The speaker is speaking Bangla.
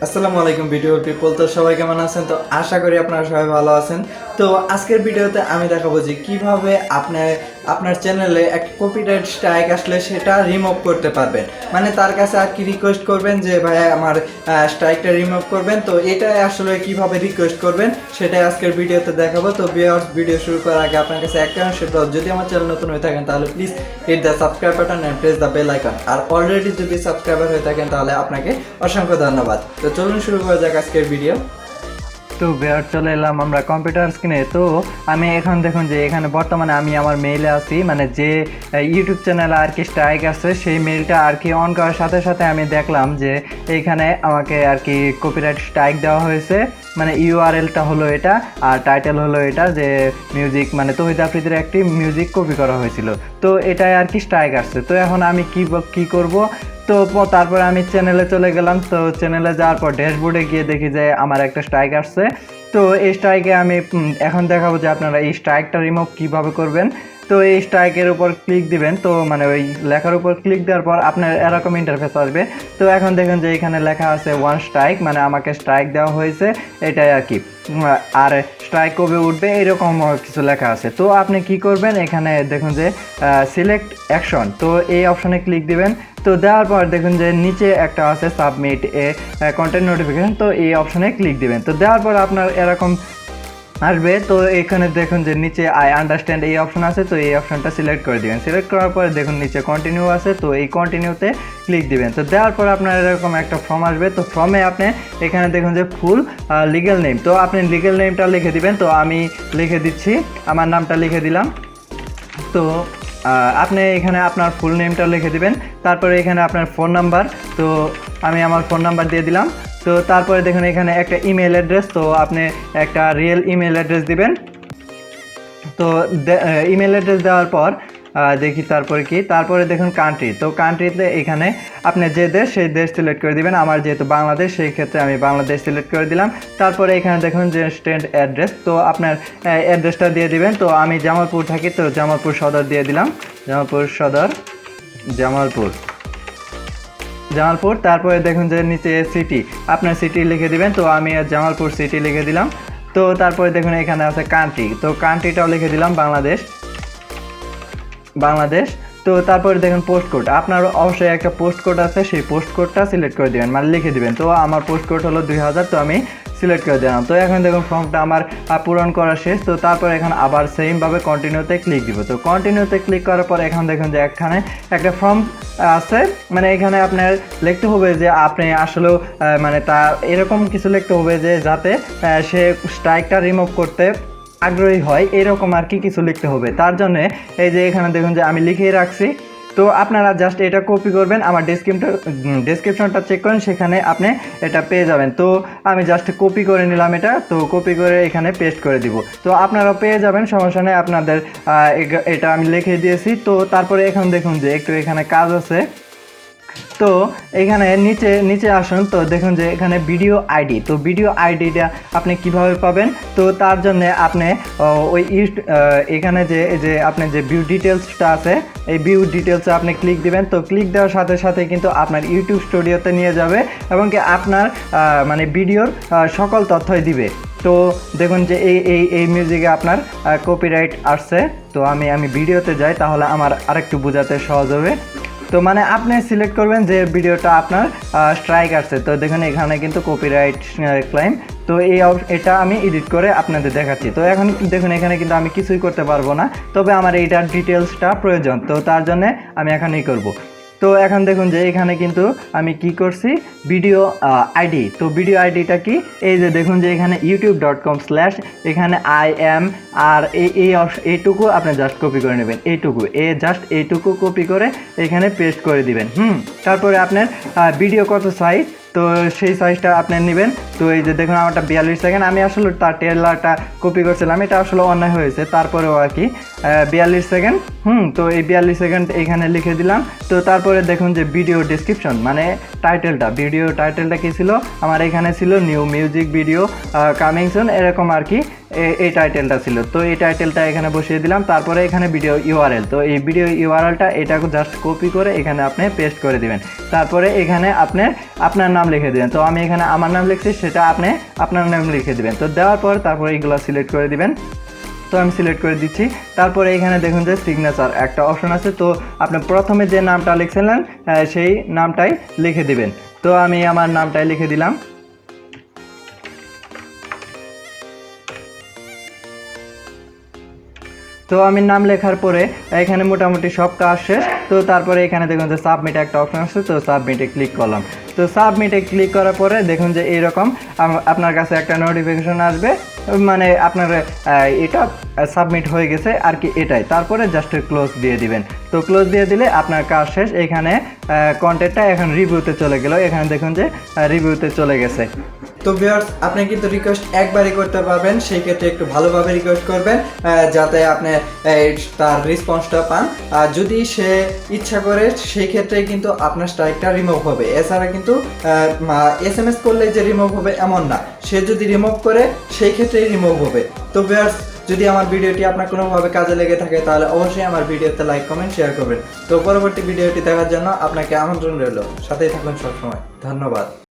আসসালামু আলাইকুম ভিডিও পিপল। তো সবাই কেমন আছেন? তো আশা করি আপনারা সবাই ভালো আছেন। তো আজকের ভিডিওতে আমি দেখাবো যে কিভাবে আপনার চ্যানেলে একটা কপিরাইট স্ট্রাইক আসলে সেটা রিমুভ করতে পারবেন। মানে তার কাছে আর কি রিকোয়েস্ট করবেন যে ভাই আমার স্ট্রাইকটা রিমুভ করবেন। তো এটা আসলে কিভাবে রিকোয়েস্ট করবেন সেটাই আজকের ভিডিওতে দেখাবো। তো ভিডিও শুরু করার আগে আপনার কাছে একটা সেটা যদি আমার চ্যানেল নতুন হয়ে থাকেন তাহলে please hit the subscribe button and press the bell icon. আর অলরেডি যদি সাবস্ক্রাইবার হয়ে থাকেন তাহলে আপনাকে অসংখ্য ধন্যবাদ। তো চলুন শুরু করা যাক আজকের ভিডিও। তো বেয়ার চলে এলাম আমরা কম্পিউটার স্ক্রিনে। তো আমি এখন দেখুন যে এখানে বর্তমানে আমি আমার মেইলে আছি, মানে যে ইউটিউব চ্যানেলে আর কি স্ট্রাইক আছে সেই মেইলটা আর কি অন করার সাথে সাথে আমি দেখলাম যে এইখানে আমাকে আর কি কপিরাইট স্ট্রাইক দেওয়া হয়েছে। মানে ইউআরএলটা হলো এটা আর টাইটেল হলো এটা যে মিউজিক, মানে তৌহিদ আফ্রিদির একটি মিউজিক কপি করা হয়েছিল। তো এটাই আর কি স্ট্রাইক আসছে। তো এখন আমি কি করব? তো তারপরে আমি চ্যানেলে চলে গেলাম। তো চ্যানেলে যাওয়ার পর ড্যাশবোর্ডে গিয়ে দেখি যে আমার একটা স্ট্রাইক আসছে। তো এই স্ট্রাইকে আমি এখন দেখাবো যে আপনারা এই স্ট্রাইকটা রিমুভ কিভাবে করবেন। তো এই স্ট্রাইকের উপর ক্লিক দিবেন। তো মানে ওই লেখার উপর ক্লিক দেওয়ার পর আপনার এরকম ইন্টারফেস আসবে। তো এখন দেখুন যে এখানে লেখা আছে ওয়ান স্ট্রাইক, মানে আমাকে স্ট্রাইক দেওয়া হয়েছে এটাই আর কি। আর স্ট্রাইক কবে উঠবে এরকম কিছু লেখা আছে। তো আপনি কি করবেন, এখানে দেখুন যে সিলেক্ট অ্যাকশন, তো এই অপশনে ক্লিক দিবেন। তো দেওয়ার পর দেখুন যে নিচে একটা আছে সাবমিট এ কন্টেন্ট নোটিফিকেশন, তো এই অপশনে ক্লিক দিবেন। তো দেওয়ার পর আপনার এরকম আসবে। তো এখানে দেখুন যে নিচে আই আন্ডারস্ট্যান্ড এই অপশন আছে, তো এই অপশনটা সিলেক্ট করে দিবেন। সিলেক্ট করার পরে দেখুন নিচে কন্টিনিউ আছে, তো এই কন্টিনিউতে ক্লিক দিবেন। তো দেওয়ার পর আপনার এরকম একটা ফর্ম আসবে। তো ফর্মে আপনি এখানে দেখুন যে ফুল লিগ্যাল নেম, তো আপনি লিগ্যাল নেমটা লিখে দিবেন। তো আমি লিখে দিচ্ছি, আমার নামটা লিখে দিলাম। তো আপনি এখানে আপনার ফুল নেমটা লিখে দিবেন। তারপরে এখানে আপনার ফোন নাম্বার, তো আমি আমার ফোন নাম্বার দিয়ে দিলাম। তো তারপরে দেখুন এখানে একটা ইমেল অ্যাড্রেস, তো আপনি একটা রিয়েল ইমেল অ্যাড্রেস দিবেন। তো ইমেল অ্যাড্রেস দেওয়ার পর দেখি তারপরে কি, তারপরে দেখুন কান্ট্রি, তো কান্ট্রিতে এখানে আপনি যে দেশ সেই দেশ সিলেক্ট করে দিবেন। আমার যেহেতু বাংলাদেশ সেই ক্ষেত্রে আমি বাংলাদেশ সিলেক্ট করে দিলাম। তারপরে এখানে দেখুন যে স্ট্যান্ড অ্যাড্রেস, তো আপনার অ্যাড্রেসটা দিয়ে দিবেন। তো আমি জামালপুর থাকি, তো জামালপুর সদর দিয়ে দিলাম, জামালপুর সদর, জামালপুর। তারপরে দেখুন যে নিচে সিটি, আপনার সিটি লিখে দিবেন। তো আমি জামালপুর সিটি লিখে দিলাম। তো তারপরে দেখুন এখানে আছে কান্ট্রি, তো কান্ট্রিটাও লিখে দিলাম বাংলাদেশ। তো তারপরে দেখুন পোস্ট কোড, আপনার অবশ্যই একটা পোস্ট কোড আছে, সেই পোস্ট কোডটা সিলেক্ট করে দেবেন, মানে লিখে দিবেন। তো আমার পোস্ট কোড হলো 2000, তো আমি সিলেক্ট করে দিলাম। তো এখন দেখুন ফর্মটা আমার পূরণ করা শেষ। তো তারপর এখন আবার সেমভাবে কন্টিনিউতে ক্লিক দিব। তো কন্টিনিউতে ক্লিক করার পর এখন দেখুন যে এখানে একটা ফর্ম আছে, মানে এখানে আপনার লিখতে হবে যে আপনি আসলেও মানে তা এরকম কিছু লিখতে হবে যে যাতে সে স্ট্রাইকটা রিমুভ করতে আগ্রহী হয়, এরকম আর কি কিছু লিখতে হবে। তার জন্য এই যে এখানে দেখুন যে আমি লিখেই রাখছি। তো আপনারা জাস্ট এটা কপি করবেন, আমার ডেসক্রিপশনটা চেক করেন, সেখানে আপনি এটা পেয়ে যাবেন। তো আমি জাস্ট কপি করে নিলাম এটা, তো কপি করে এখানে পেস্ট করে দিব। তো আপনারাও পেয়ে যাবেন, সমস্যা নেই, আপনাদের এটা আমি লিখে দিয়েছি। তো তারপরে এখন দেখুন যে একটু এখানে কাজ আছে। তো এখানে নিচে আসুন। তো দেখুন যে এখানে ভিডিও আইডি, তো ভিডিও আইডিটা আপনি কিভাবে পাবেন? তো তার জন্য আপনি ওই এখানে যে আপনি যে ভিউ ডিটেলসটা আছে, এই ভিউ ডিটেলসে আপনি ক্লিক দিবেন। তো ক্লিক দেওয়ার সাথে সাথে কিন্তু আপনার ইউটিউব স্টুডিওতে নিয়ে যাবে এবং কি আপনার মানে ভিডিওর সকল তথ্যই দিবে। তো দেখুন যে এই মিউজিকে আপনার কপিরাইট আসছে। তো আমি ভিডিওতে যাই, তাহলে আমার আরেকটু বোঝাতে সহজ হবে। তো মানে আপনি সিলেক্ট করবেন যে ভিডিওটা আপনার স্ট্রাইক আসছে। তো দেখুন এখানে কিন্তু কপিরাইট ক্লাইম, তো এটা আমি এডিট করে আপনাদের দেখাচ্ছি। তো এখন দেখুন এখানে কিন্তু আমি কিছুই করতে পারবো না, তবে আমার এইটার ডিটেলসটা প্রয়োজন। তো তার জন্য আমি এখন করব। তো এখন দেখুন যে এখানে কিন্তু আমি কি করছি, ভিডিও আইডি, তো ভিডিও আইডিটা কি, এই যে দেখুন যে এখানে youtube.com/ এখানে IM, আর এইটুকু আপনি জাস্ট কপি করে নেবেন, এইটুকু কপি করে এখানে পেস্ট করে দিবেন। তারপরে আপনার ভিডিও কত সাইজ, তো সেই সাইজটা আপনি নেবেন। তো এই যে দেখুন আমারটা 42 সেকেন্ড, আমি আসলে তার টেলারটা কপি করছিলাম, এটা আসলে অন্যায় হয়েছে, তারপরেও আর কি 42 সেকেন্ড। তো এই 42 সেকেন্ড এখানে লিখে দিলাম। তো তারপরে দেখুন যে ভিডিও ডেসক্রিপশন, মানে ভিডিও টাইটেলটা কী ছিল আমার, এখানে ছিল new music video coming soon, এরকম আর কি এই টাইটেলটা ছিল, তো এই টাইটেলটা এখানে বসিয়ে দিলাম। তারপরে এখানে ভিডিও ইউআরএল, তো এই ভিডিও ইউআরএলটা এটাকে জাস্ট কপি করে এখানে আপনি পেস্ট করে দিবেন। তারপরে এখানে আপনি আপনার নাম লিখে দিবেন। তো আমি এখানে আমার নাম লিখছি, সেটা আপনি আপনার নাম লিখে দিবেন। তো দেওয়ার পর তারপরে এইগুলো সিলেক্ট করে দিবেন। তো আমি সিলেক্ট করে দিচ্ছি। তারপরে এখানে দেখুন যে সিগনেচার একটা অপশন আছে, তো আপনি প্রথমে যে নামটা লিখছিলেন সেই নামটাই লিখে দিবেন। তো আমি আমার নামটাই লিখে দিলাম। তো আমি নাম লেখার পরে এখানে মোটামুটি সব কাজ শেষ। তো তারপরে এখানে দেখুন যে সাবমিট একটা অপশন আছে, তো সাবমিটে ক্লিক করলাম। তো সাবমিটে ক্লিক করার পরে দেখুন যে এইরকম আপনার কাছে একটা নোটিফিকেশন আসবে, মানে আপনার এটা সাবমিট হয়ে গেছে আর কি, এটাই। তারপরে জাস্ট ক্লোজ দিয়ে দিবেন। তো ক্লোজ দিয়ে দিলে আপনার কাজ শেষ। এখানে কন্টেন্টটা এখন রিভিউতে চলে গেল, এখানে দেখুন যে রিভিউতে চলে গেছে। তো ভিউয়ার্স, আপনি কিন্তু রিকোয়েস্ট একবারই করতে পারবেন, সেই ক্ষেত্রে একটু ভালোভাবে রিকোয়েস্ট করবেন যাতে আপনি তার রেসপন্সটা পান। আর যদি সে ইচ্ছা করে সেই ক্ষেত্রে কিন্তু আপনার স্ট্রাইকটা রিমুভ হবে। এছাড়া কিন্তু SMS করলে যে রিমুভ হবে এমন না, সে যদি রিমুভ করে সেই ক্ষেত্রেই রিমুভ হবে। তো ভিউয়ার্স, যদি আমার ভিডিওটি আপনার কোনোভাবে কাজে লেগে থাকে তাহলে অবশ্যই আমার ভিডিওতে লাইক কমেন্ট শেয়ার করবেন। তো পরবর্তী ভিডিওটি দেখার জন্য আপনাকে আমন্ত্রণ রইল, সাথেই থাকুন সবসময়। ধন্যবাদ।